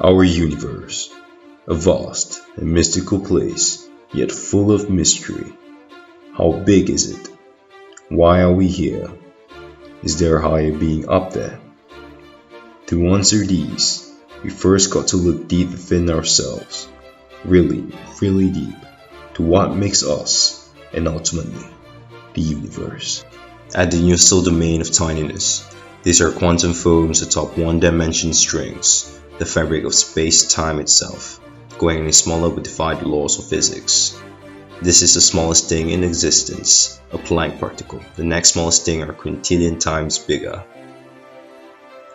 Our universe, a vast and mystical place, yet full of mystery. How big is it? Why are we here? Is there a higher being up there? To answer these, we first got to look deep within ourselves, really deep, to what makes us, and ultimately, the universe. At the universal domain of tininess, these are quantum foams atop one-dimension strings, the fabric of space-time itself, going any smaller would defy the laws of physics. This is the smallest thing in existence, a Planck particle. The next smallest thing are quintillion times bigger.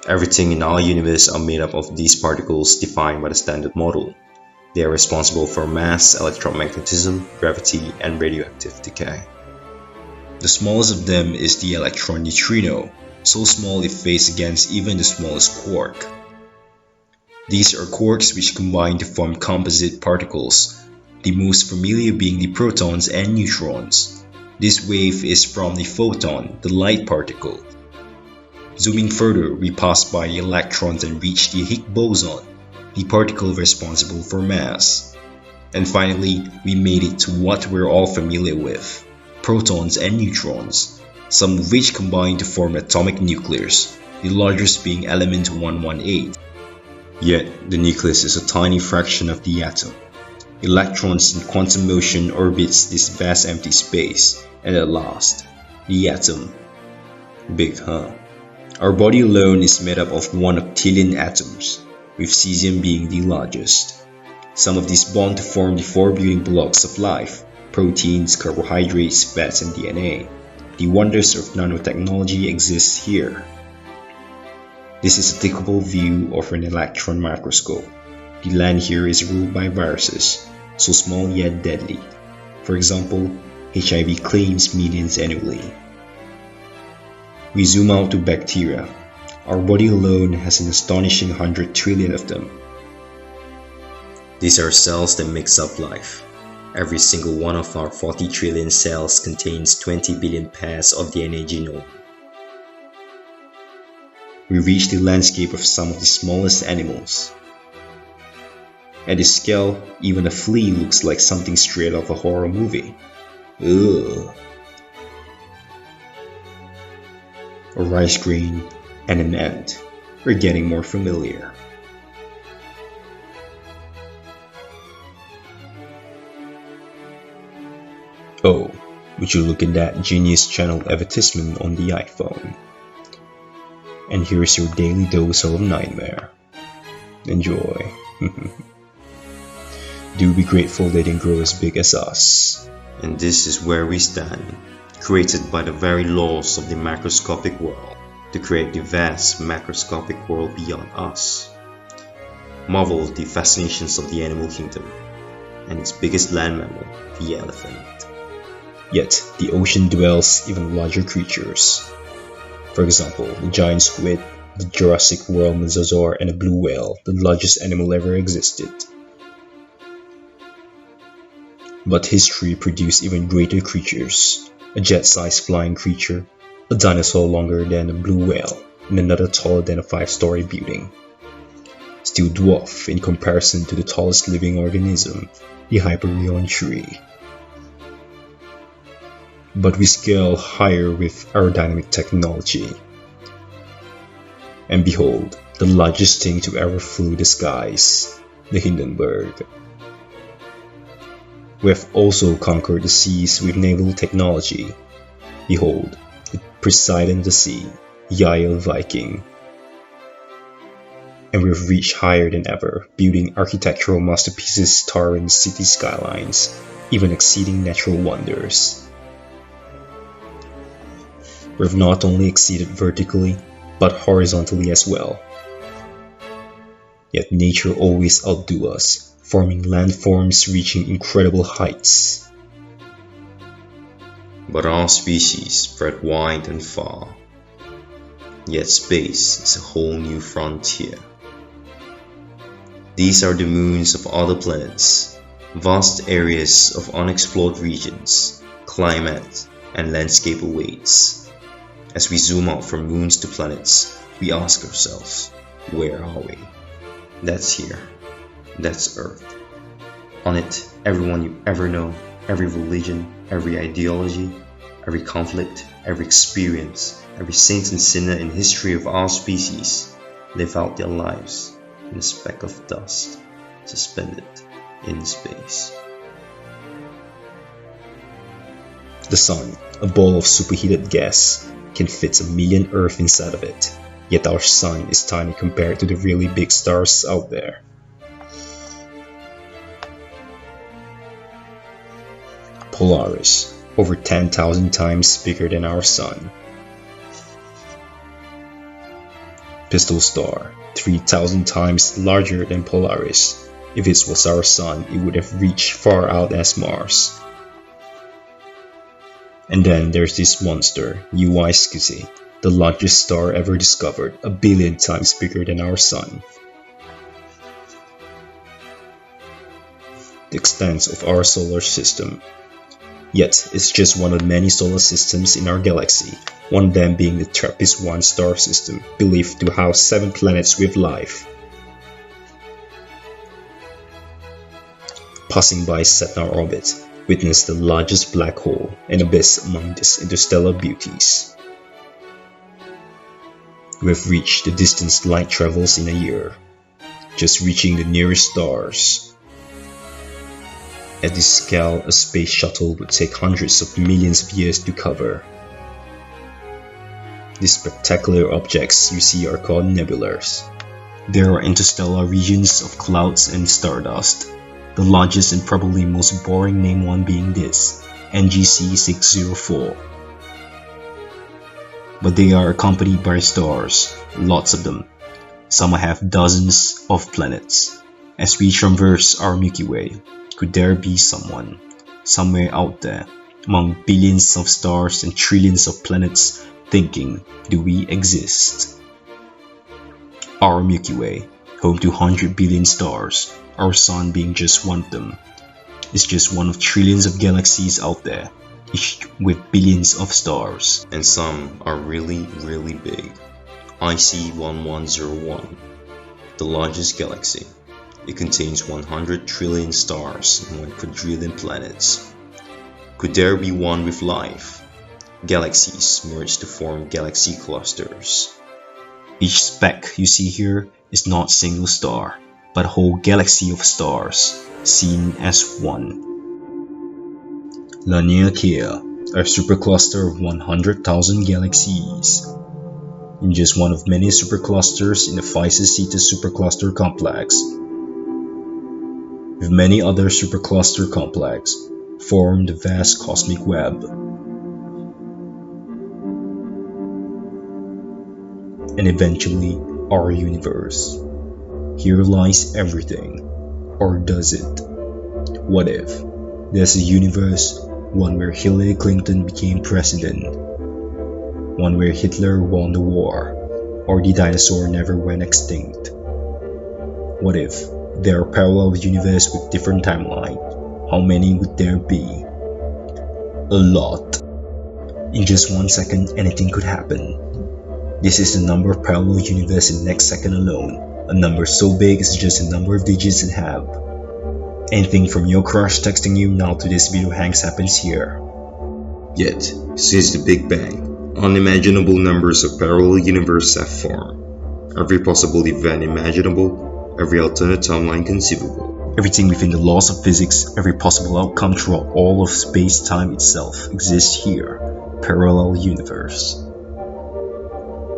Everything in our universe are made up of these particles defined by the Standard Model. They are responsible for mass, electromagnetism, gravity, and radioactive decay. The smallest of them is the electron neutrino, so small it weighs against even the smallest quark. These are quarks which combine to form composite particles, the most familiar being the protons and neutrons. This wave is from the photon, the light particle. Zooming further, we pass by electrons and reach the Higgs boson, the particle responsible for mass. And finally, we made it to what we're all familiar with, protons and neutrons, some of which combine to form atomic nucleus, the largest being element 118. Yet, the nucleus is a tiny fraction of the atom. Electrons in quantum motion orbits this vast empty space, and at last, the atom. Big, huh? Our body alone is made up of 1 octillion atoms, with cesium being the largest. Some of these bond to form the 4 building blocks of life: proteins, carbohydrates, fats, and DNA. The wonders of nanotechnology exist here. This is a clickable view of an electron microscope. The land here is ruled by viruses, so small yet deadly. For example, HIV claims millions annually. We zoom out to bacteria. Our body alone has an astonishing 100 trillion of them. These are cells that makes up life. Every single one of our 40 trillion cells contains 20 billion pairs of DNA genome. We reach the landscape of some of the smallest animals. At this scale, even a flea looks like something straight off a horror movie. Ugh. A rice grain and an ant. We're getting more familiar. Oh, would you look at that Genius Channel advertisement on the iPhone? And here's your daily dose of nightmare. Enjoy. Do be grateful they didn't grow as big as us. And this is where we stand, created by the very laws of the macroscopic world, to create the vast macroscopic world beyond us. Marvel of the fascinations of the animal kingdom, and its biggest land mammal, the elephant. Yet, the ocean dwells even larger creatures. For example, the giant squid, the Jurassic World mosasaur, and a blue whale, the largest animal ever existed. But history produced even greater creatures, a jet-sized flying creature, a dinosaur longer than a blue whale, and another taller than a 5-story building. Still dwarf in comparison to the tallest living organism, the Hyperion tree. But we scale higher with aerodynamic technology. And behold, the largest thing to ever flew the skies, the Hindenburg. We have also conquered the seas with naval technology. Behold, the Poseidon the sea, Yael Viking. And we've reached higher than ever, building architectural masterpieces towering city skylines, even exceeding natural wonders. We've not only exceeded vertically, but horizontally as well. Yet nature always outdo us, forming landforms reaching incredible heights. But our species spread wide and far. Yet space is a whole new frontier. These are the moons of other planets, vast areas of unexplored regions, climate, and landscape awaits. As we zoom out from moons to planets, we ask ourselves, where are we? That's here. That's Earth. On it, everyone you ever know, every religion, every ideology, every conflict, every experience, every saint and sinner in history of our species live out their lives in a speck of dust, suspended in space. The sun, a ball of superheated gas, can fit 1 million Earth inside of it, yet our sun is tiny compared to the really big stars out there. Polaris, over 10,000 times bigger than our sun. Pistol Star, 3,000 times larger than Polaris. If it was our sun, it would have reached far out as Mars. And then there's this monster, Scuti, the largest star ever discovered, 1 billion times bigger than our sun. The extent of our solar system. Yet, it's just one of many solar systems in our galaxy, one of them being the TRAPPIST-1 star system, believed to house 7 planets with life. Passing by Sedna orbit, witness the largest black hole and abyss among these interstellar beauties. We have reached the distance light travels in a year, just reaching the nearest stars. At this scale, a space shuttle would take hundreds of millions of years to cover. These spectacular objects you see are called nebulas. There are interstellar regions of clouds and stardust, the largest and probably most boring named one being this, NGC 604. But they are accompanied by stars, lots of them. Some have dozens of planets. As we traverse our Milky Way, could there be someone, somewhere out there, among billions of stars and trillions of planets, thinking, do we exist? Our Milky Way, home to 100 billion stars, our sun being just one of them, is just one of trillions of galaxies out there, each with billions of stars. And some are really, really big. IC 1101, the largest galaxy. It contains 100 trillion stars and 1 quadrillion planets. Could there be one with life? Galaxies merge to form galaxy clusters. Each speck you see here is not a single star, but a whole galaxy of stars, seen as one. Laniakea, a supercluster of 100,000 galaxies. In just one of many superclusters in the Physis-Cetus supercluster complex, with many other supercluster complex, form the vast cosmic web. And eventually, our universe. Here lies everything. Or does it? What if there's a universe, one where Hillary Clinton became president, one where Hitler won the war, or the dinosaur never went extinct? What if there are parallel universes with different timelines? How many would there be? A lot. In just 1 second, anything could happen. This is the number of parallel universes in the next second alone. A number so big it's just a number of digits and half. Anything from your crush texting you now to this video hangs happens here. Yet, since the Big Bang, unimaginable numbers of parallel universes have formed. Every possible event imaginable, every alternate timeline conceivable. Everything within the laws of physics, every possible outcome throughout all of space-time itself exists here, parallel universe.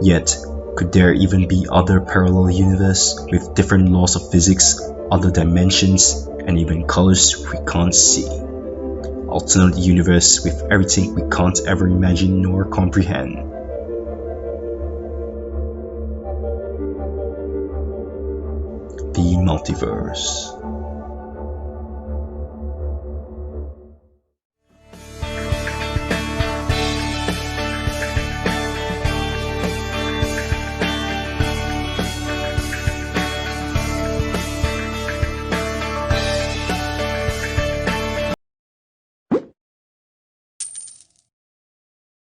Yet, could there even be other parallel universes with different laws of physics, other dimensions, and even colors we can't see? Alternate universe with everything we can't ever imagine nor comprehend. The multiverse.